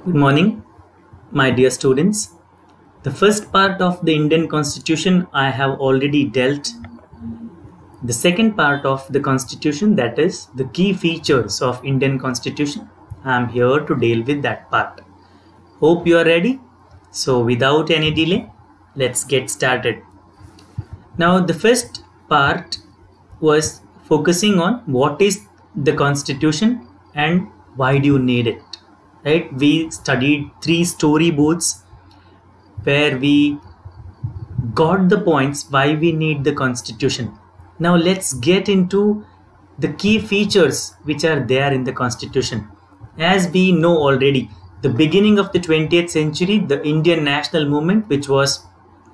Good morning, my dear students. The first part of the Indian Constitution I have already dealt. The second part of the Constitution, that is the key features of Indian Constitution, I am here to deal with that part. Hope you are ready. So without any delay, let's get started. Now the first part was focusing on what is the Constitution and why do you need it. Right? We studied 3 storyboards where we got the points why we need the Constitution. Now let's get into the key features which are there in the Constitution. As we know already, the beginning of the 20th century, the Indian national movement, which was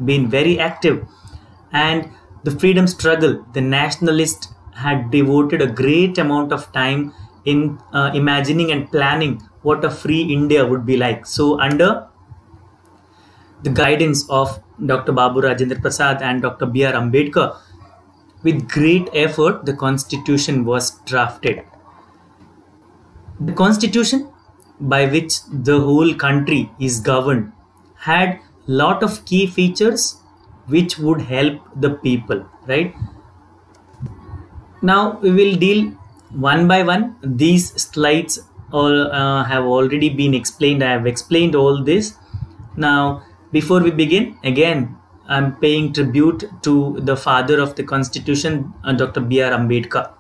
been very active, and the freedom struggle, the nationalists had devoted a great amount of time in imagining and planning what a free India would be like. So under the guidance of Dr. Babu Rajendra Prasad and Dr. B.R. Ambedkar, with great effort, the Constitution was drafted. The Constitution by which the whole country is governed had lot of key features which would help the people, right? Now we will deal one by one. These slides all have already been explained. I have explained all this. Now before we begin, again I'm paying tribute to the father of the Constitution, Dr. B.R. Ambedkar.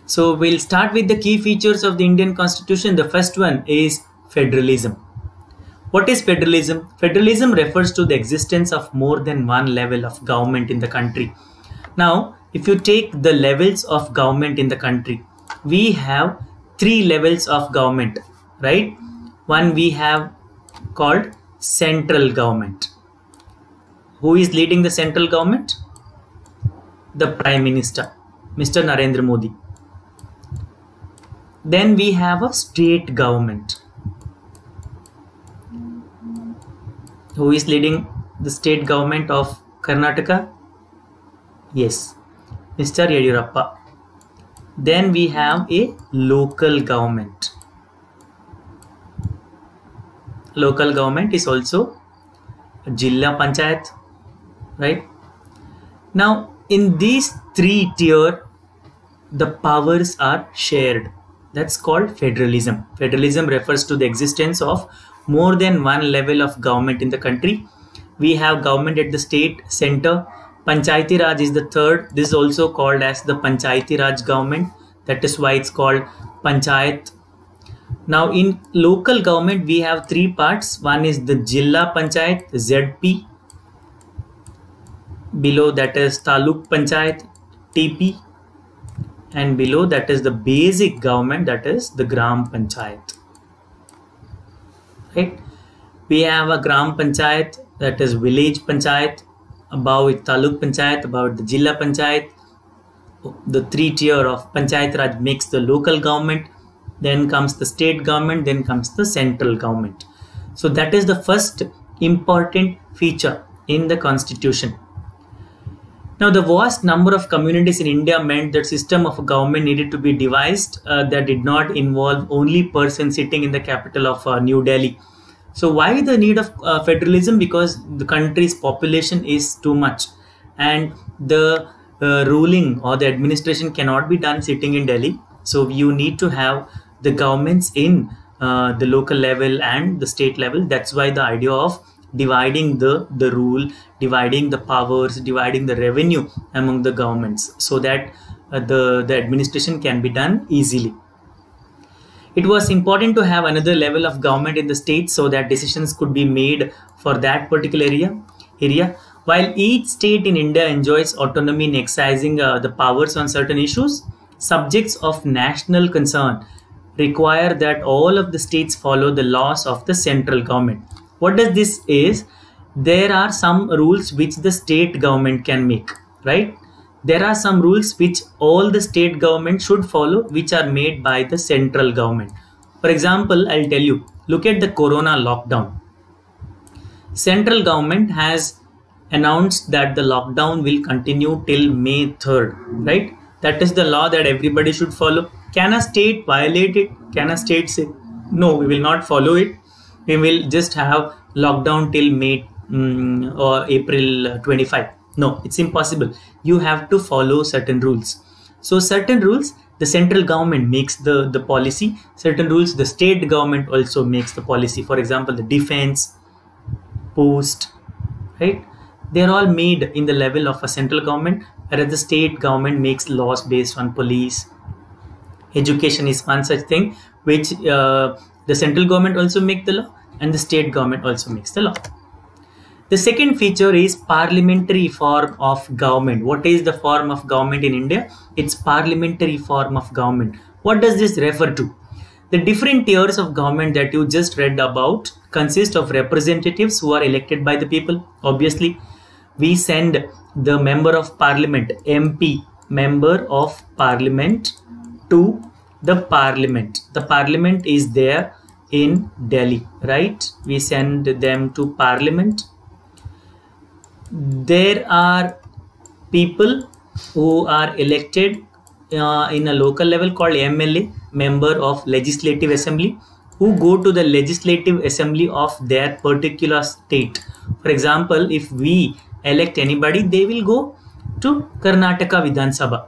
So we'll start with the key features of the Indian Constitution. The first one is federalism. What is federalism? Federalism refers to the existence of more than one level of government in the country. Now, if you take the levels of government in the country, we have 3 levels of government, right? One we have called central government. Who is leading the central government? The Prime Minister, Mr. Narendra Modi. Then we have a state government. Who is leading the state government of Karnataka? Yes, Mr. Yediyurappa. Then we have a local government. Local government is also Jilla Panchayat, right? Now in these 3 tiers, the powers are shared. That's called federalism. Federalism refers to the existence of more than one level of government in the country. We have government at the state center. Panchayati Raj is the third. This is also called as the Panchayati Raj government. That is why it's called Panchayat. Now in local government, we have 3 parts. One is the Jilla Panchayat, ZP. Below that is Taluk Panchayat, TP. And below that is the basic government, that is the Gram Panchayat. Right? We have a Gram Panchayat, that is village Panchayat. Above it Taluk Panchayat, above the Jilla Panchayat. The 3 tier of Panchayat Raj makes the local government. Then comes the state government. Then comes the central government. So that is the first important feature in the Constitution. Now the vast number of communities in India meant that system of government needed to be devised that did not involve only person sitting in the capital of New Delhi. So why the need of federalism? Because the country's population is too much and the ruling or the administration cannot be done sitting in Delhi. So you need to have the governments in the local level and the state level. That's why the idea of dividing the rule, dividing the powers, dividing the revenue among the governments so that the administration can be done easily. It was important to have another level of government in the state so that decisions could be made for that particular area. While each state in India enjoys autonomy in exercising the powers on certain issues, subjects of national concern require that all of the states follow the laws of the central government. What does this is? There are some rules which the state government can make, right? There are some rules which all the state government should follow, which are made by the central government. For example, I'll tell you, look at the Corona lockdown. Central government has announced that the lockdown will continue till May 3rd, right? That is the law that everybody should follow. Can a state violate it? Can a state say, No, we will not follow it. We will just have lockdown till May or April 25. No, it's impossible. You have to follow certain rules. So certain rules, the central government makes the policy. Certain rules, the state government also makes the policy. For example, the defense, post, right? They're all made in the level of a central government, whereas the state government makes laws based on police. Education is one such thing which the central government also make the law and the state government also makes the law. The second feature is parliamentary form of government. What is the form of government in India? It's parliamentary form of government. What does this refer to? The different tiers of government that you just read about consist of representatives who are elected by the people. Obviously, we send the member of parliament, MP, member of parliament, to the parliament. The parliament is there in Delhi, right? We send them to parliament. There are people who are elected in a local level called MLA, member of legislative assembly, who go to the legislative assembly of their particular state. For example, if we elect anybody, they will go to Karnataka Vidhan Sabha.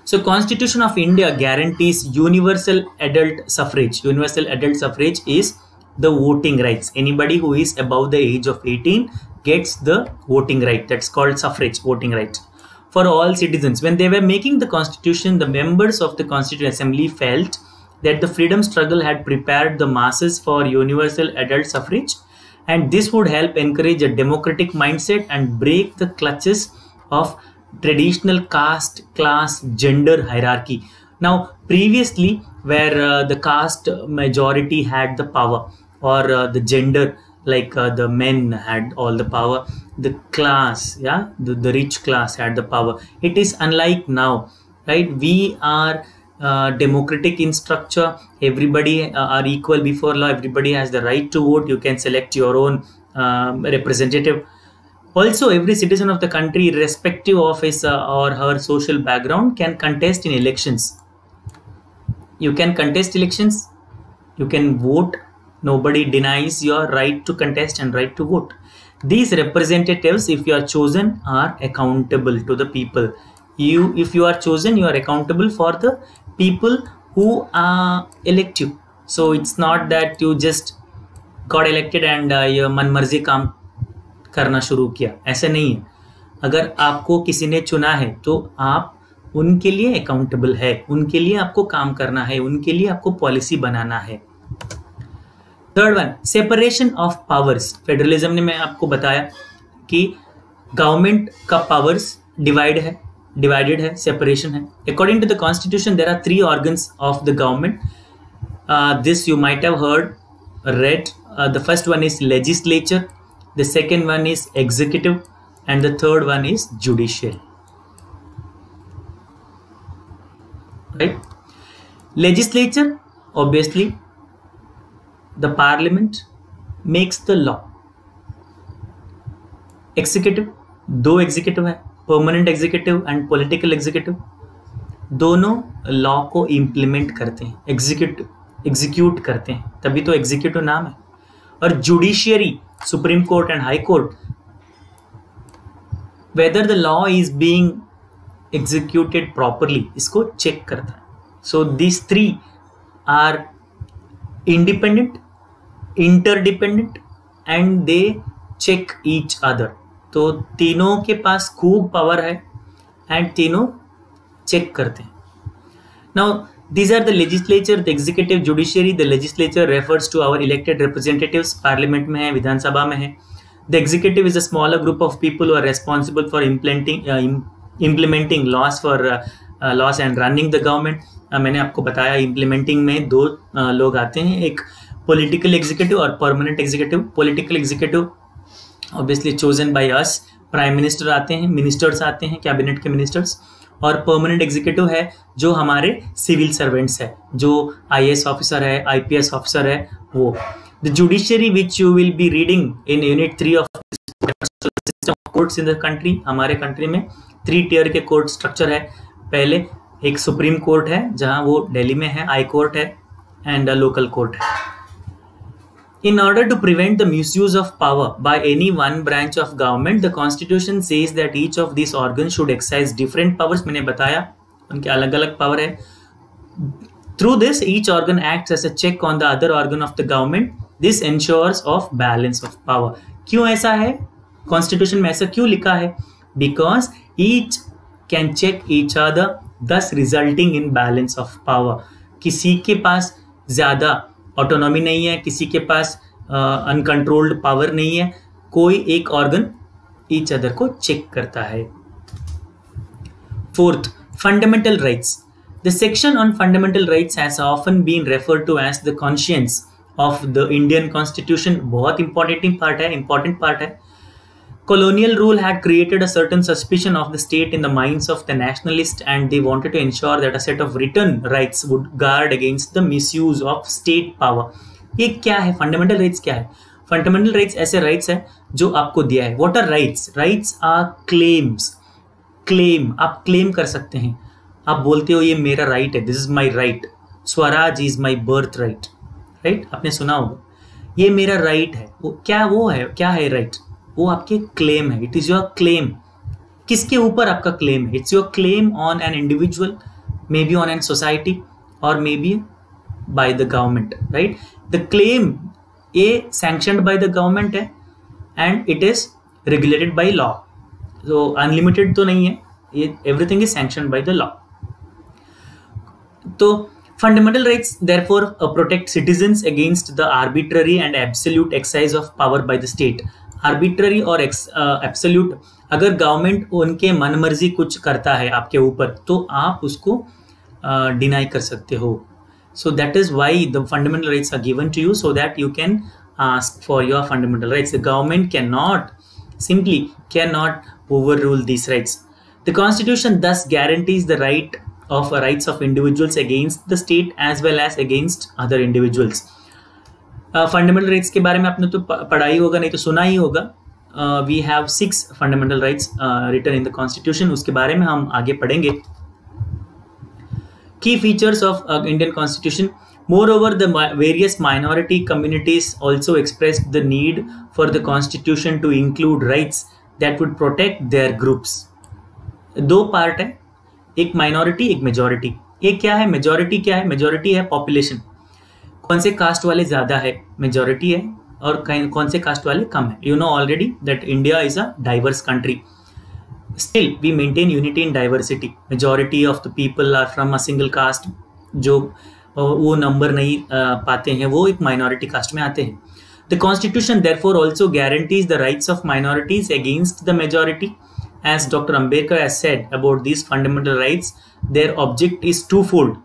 So Constitution of India guarantees universal adult suffrage. Universal adult suffrage is the voting rights. Anybody who is above the age of 18 gets the voting right. That's called suffrage, voting right, for all citizens. When they were making the constitution, the members of the Constituent Assembly felt that the freedom struggle had prepared the masses for universal adult suffrage, and this would help encourage a democratic mindset and break the clutches of traditional caste, class, gender hierarchy. Now, previously, where the caste majority had the power, or the gender, like the men had all the power, the class, yeah, the rich class had the power. It is unlike now, right? We are democratic in structure. Everybody are equal before law. Everybody has the right to vote. You can select your own representative. Also, every citizen of the country, irrespective of his or her social background, can contest in elections. You can contest elections. You can vote. Nobody denies your right to contest and right to vote. These representatives, if you are chosen, are accountable to the people. If you are chosen, you are accountable for the people who elect you. So it's not that you just got elected and your मनमर्जी काम करना शुरू किया. ऐसा नहीं है. अगर आपको किसी ने चुना है तो आप उनके लिए अकाउंटेबल है, उनके लिए आपको काम करना है, उनके लिए आपको पॉलिसी बनाना है. Third one, separation of powers. Federalism ने मैं आपको बताया कि गवर्नमेंट का पावर्स डिवाइडेड है, सेपरेशन है. According to the constitution there are 3 organs of the government. This you might have heard, read. The first one is legislature, the second one is executive, and the third one is judicial. Right? Legislature, obviously, the parliament makes the law. Executive, दो executive है, permanent executive and political executive. दोनों law को implement करते हैं, execute करते हैं, तभी तो एग्जीक्यूटिव नाम है. और judiciary, supreme court and high court, whether the law is being executed properly, इसको चेक करता है. So this 3 are independent, interdependent and they check each other. तो तीनों के पास खूब पावर है एंड तीनों चेक करते हैं. Now these are the legislature, the executive, judiciary. The legislature refers to our elected representatives. Parliament में है, विधानसभा में है. The executive is a smaller group of people who are responsible for implementing laws and running the government. मैंने आपको बताया implementing में 2 लोग आते हैं, एक political executive और permanent executive. Political executive obviously chosen by us. Prime Minister आते हैं, ministers आते हैं, cabinet के ministers. और परमानेंट एग्जीक्यूटिव है जो हमारे सिविल सर्वेंट्स है, जो IAS ऑफिसर है, IPS ऑफिसर है, वो. The judiciary which you will be reading in unit 3 of system of courts in the country. हमारे कंट्री में 3 टियर के कोर्ट स्ट्रक्चर है. पहले एक सुप्रीम कोर्ट है जहां वो दिल्ली में है, हाई कोर्ट है, and a local court है. In order to prevent the misuse of power by any one branch of government, the Constitution says that each of these organs should exercise different powers. मैंने बताया उनके अलग अलग power है. Through this, each organ acts as a check on the other organ of the government. This ensures of balance of power. क्यों ऐसा है? Constitution में ऐसा क्यों लिखा है? Because each can check each other, thus resulting in balance of power. किसी के पास ज़्यादा ऑटोनॉमी नहीं है, किसी के पास अनकंट्रोल्ड पावर नहीं है, कोई एक ऑर्गन ईच अदर को चेक करता है. Fourth, fundamental rights. The section on fundamental rights has often been referred to as the conscience of the Indian constitution. बहुत इंपॉर्टेंट पार्ट है. Colonial rule had created a certain suspicion of the state in the minds of the nationalists, and they wanted to ensure that a set of written rights would guard against the misuse of state power. ये क्या है? Fundamental rights क्या है? Fundamental rights ऐसे rights हैं जो आपको दिया है. What are rights? Rights are claims. Claim, आप क्लेम कर सकते हैं. आप बोलते हो ये मेरा राइट है, this is my right. Swaraj is my birth right. Right, आपने सुना होगा. ये मेरा राइट है. क्या है राइट? वो आपके क्लेम है. It is your claim. किसके ऊपर आपका क्लेम है? It's your claim on an individual, may be on an society, और may be by the government. Right, the claim ये सैंक्शनड बाय द गवर्नमेंट है and it is regulated by law. तो unlimited तो नहीं है ये, everything is sanctioned by the law. तो fundamental rights therefore protect citizens against the arbitrary and absolute exercise of power by the state. Arbitrary और absolute, अगर government उनके मनमर्जी कुछ करता है आपके ऊपर तो आप उसको डिनाई कर सकते हो. So that is why the fundamental rights are given to you, so that you can ask for your fundamental rights. The government can not overrule these rights. The Constitution thus guarantees the rights of individuals against the state as well as against other individuals. Fundamental rights के बारे में आपने तो पढ़ा ही होगा, नहीं तो सुना ही होगा. We have 6 fundamental rights written in the constitution. उसके बारे में हम आगे पढ़ेंगे. Key features of Indian constitution. Moreover, the various minority communities also expressed the need for the constitution to include rights that would protect their groups. 2 part है, एक minority एक majority. ये क्या है? मेजॉरिटी क्या है? मेजॉरिटी है पॉपुलेशन. कौन से कास्ट वाले ज्यादा है? मेजॉरिटी है. और कौन से कास्ट वाले कम है? You know already that India is a diverse country. Still we maintain unity in diversity. Majority of the people are from a single caste. जो वो नंबर नहीं पाते हैं वो एक माइनॉरिटी कास्ट में आते हैं. The constitution therefore also guarantees the rights of minorities against the majority. As Dr. Ambedkar has said about these fundamental rights, their object is twofold.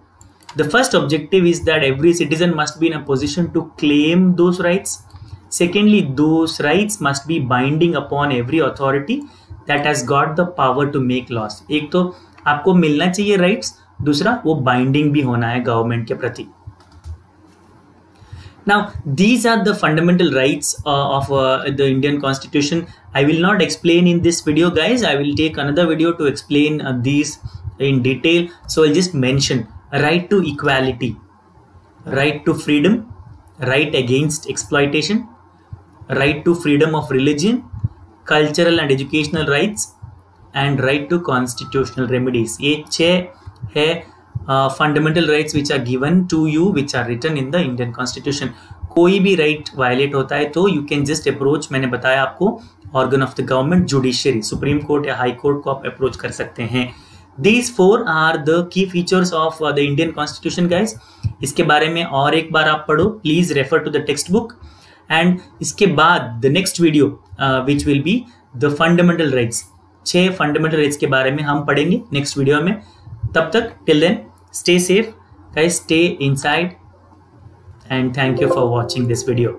The first objective is that every citizen must be in a position to claim those rights. Secondly, those rights must be binding upon every authority that has got the power to make laws. एक तो आपको मिलना चाहिए rights, दूसरा वो binding भी होना है गवर्नमेंट के प्रति. Now, these are the fundamental rights of the Indian Constitution. I will not explain in this video, guys. I will take another video to explain these in detail. So I'll just mention right to equality, right to freedom, right against exploitation, right to freedom of religion, cultural and educational rights, and right to constitutional remedies. ये 6 है fundamental rights which are given to you, which are written in the Indian constitution. कोई भी right violate होता है तो you can just approach, मैंने बताया आपको, organ of the government, judiciary, supreme court या हाई कोर्ट को आप अप्रोच कर सकते हैं. These 4 are the key features of the Indian constitution, guys. इसके बारे में और एक बार आप पढ़ो, please refer to the textbook. And इसके बाद the next video which will be the fundamental rights. 6 fundamental rights के बारे में हम पढ़ेंगे नेक्स्ट वीडियो में. तब तक, till then, stay safe, guys, stay inside, and thank you for watching this video.